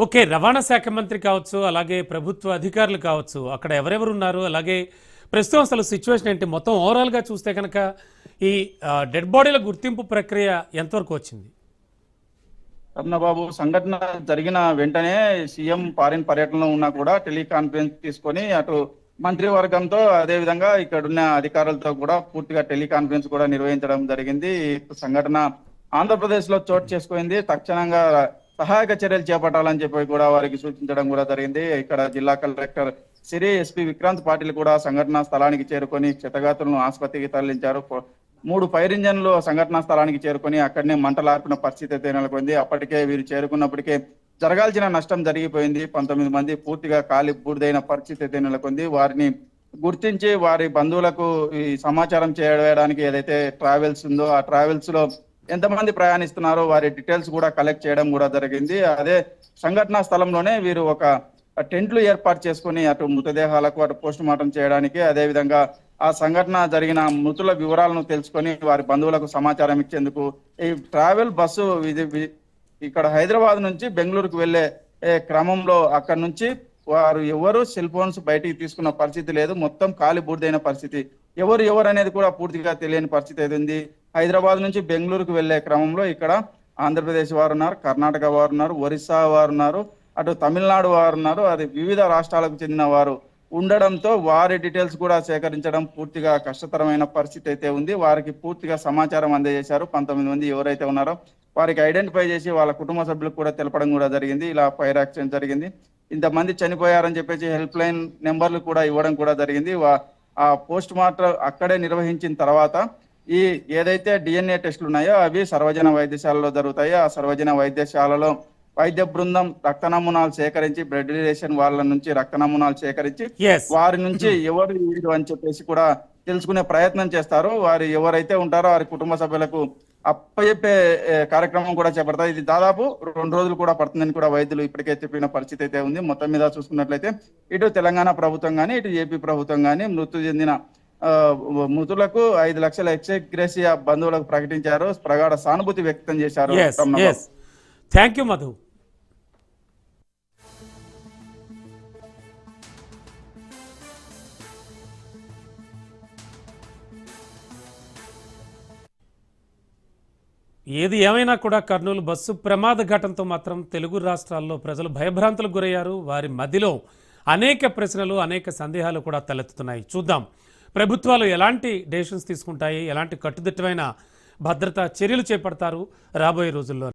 Okay. రవాణా శాఖ మంత్రి కావచ్చు, అలాగే ప్రభుత్వ అధికారులు కావచ్చు, అక్కడ ఎవరెవరు ఉన్నారు? అలాగే ప్రస్తుతం అసలు సిట్యుయేషన్ ఏంటి? మొత్తం ఓవరాల్‌గా చూస్తే కనుక ఈ డెడ్ బాడీల గుర్తింపు ప్రక్రియ ఎంతవరకు వచ్చింది? రమణబాబు, సంఘటన జరిగిన వెంటనే సీఎం ఫారిన్ పర్యటనలో ఉన్నా కూడా టెలికాన్ఫరెన్స్ తీసుకొని అటు మంత్రివర్గంతో అదేవిధంగా ఇక్కడున్న అధికారులతో కూడా పూర్తిగా టెలికాన్ఫరెన్స్ కూడా నిర్వహించడం జరిగింది. ఈ సంఘటన ఆంధ్రప్రదేశ్ లో చోటు చేసుకుంది. తక్షణంగా సహాయక చర్యలు చేపట్టాలని చెప్పి కూడా వారికి సూచించడం కూడా జరిగింది. ఇక్కడ జిల్లా కలెక్టర్ సిరి, ఎస్పీ విక్రాంత్ పాటిల్ కూడా సంఘటనా స్థలానికి చేరుకొని క్షతగాత్రులను ఆసుపత్రికి తరలించారు. 3 ఫైర్ ఇంజన్లు సంఘటనా స్థలానికి చేరుకొని అక్కడనే మంటలార్పిన పరిస్థితి అయితే నెలకొంది. అప్పటికే వీరు చేరుకున్నప్పటికే జరగాల్సిన నష్టం జరిగిపోయింది. 19 మంది పూర్తిగా కాలి బూడిదైన పరిస్థితి అయితే నెలకొంది. వారిని గుర్తించి వారి బంధువులకు ఈ సమాచారం చేయడానికి ఏదైతే ట్రావెల్స్ ఉందో ఆ ట్రావెల్స్ లో ఎంతమంది ప్రయాణిస్తున్నారో వారి డీటెయిల్స్ కూడా కలెక్ట్ చేయడం కూడా జరిగింది. అదే సంఘటనా స్థలంలోనే వీరు ఒక టెంట్లు ఏర్పాటు చేసుకుని అటు మృతదేహాలకు అటు పోస్ట్ మార్టం చేయడానికి, అదే విధంగా ఆ సంఘటన జరిగిన మృతుల వివరాలను తెలుసుకొని వారి బంధువులకు సమాచారం ఇచ్చేందుకు ఈ ట్రావెల్ బస్సు ఇక్కడ హైదరాబాద్ నుంచి బెంగళూరుకు వెళ్లే క్రమంలో అక్కడ నుంచి వారు ఎవరు సెల్ ఫోన్స్ బయటికి తీసుకున్న పరిస్థితి లేదు. మొత్తం కాలి బూడిదైన పరిస్థితి. ఎవరు అనేది కూడా పూర్తిగా తెలియని పరిస్థితి అయితే ఉంది. హైదరాబాద్ నుంచి బెంగళూరుకు వెళ్లే క్రమంలో ఇక్కడ ఆంధ్రప్రదేశ్ వారు ఉన్నారు, కర్ణాటక వారు ఉన్నారు, ఒరిస్సా వారు ఉన్నారు, అటు తమిళనాడు వారు ఉన్నారు. అది వివిధ రాష్ట్రాలకు చెందిన వారు ఉండడంతో వారి డీటెయిల్స్ కూడా సేకరించడం పూర్తిగా కష్టతరమైన పరిస్థితి అయితే ఉంది. వారికి పూర్తిగా సమాచారం అందజేశారు. 19 మంది ఎవరైతే ఉన్నారో వారికి ఐడెంటిఫై చేసి వాళ్ళ కుటుంబ సభ్యులకు కూడా తెలపడం కూడా జరిగింది. ఇలా ఫైర్ యాక్సిడెంట్ జరిగింది, ఇంతమంది చనిపోయారని చెప్పేసి హెల్ప్ లైన్ నెంబర్లు కూడా ఇవ్వడం కూడా జరిగింది. ఆ పోస్ట్ మార్టం అక్కడే నిర్వహించిన తర్వాత ఈ ఏదైతే డిఎన్ఏ టెస్టులు ఉన్నాయో అవి సర్వజన వైద్యశాలలో జరుగుతాయి. ఆ సర్వజన వైద్యశాలలో వైద్య బృందం రక్త నమూనాలు సేకరించి, బ్లడ్ రిలేషన్ వాళ్ళ నుంచి రక్త నమూనాలు సేకరించి వారి నుంచి ఎవరు వీరు అని చెప్పేసి కూడా తెలుసుకునే ప్రయత్నం చేస్తారు. వారు ఎవరైతే ఉంటారో వారి కుటుంబ సభ్యులకు అప్పచెప్పే కార్యక్రమం కూడా చేపడతారు. ఇది దాదాపు 2 రోజులు కూడా పడుతుందని కూడా వైద్యులు ఇప్పటికే చెప్పిన పరిస్థితి అయితే ఉంది. మొత్తం మీద చూసుకున్నట్లయితే ఇటు తెలంగాణ ప్రభుత్వం కానీ ఇటు ఏపీ ప్రభుత్వం కానీ మృతి చెందిన మృతులకు 5 లక్షల ఎక్స్గ్రేషియా బంధువులకు ప్రకటించారు. ప్రగాఢ సానుభూతి వ్యక్తం చేశారు. Thank you Madhu. ఏది ఏమైనా కూడా కర్నూలు బస్సు ప్రమాద ఘటనతో మాత్రం తెలుగు రాష్ట్రాల్లో ప్రజలు భయభ్రాంతులకు గురయ్యారు. వారి మధ్యలో అనేక ప్రశ్నలు, అనేక సందేహాలు కూడా తలెత్తుతున్నాయి. చూద్దాం ప్రభుత్వాలు ఎలాంటి డెసిషన్స్ తీసుకుంటాయి, ఎలాంటి కట్టుదిట్టమైన భద్రతా చర్యలు చేపడతారు రాబోయే రోజుల్లో.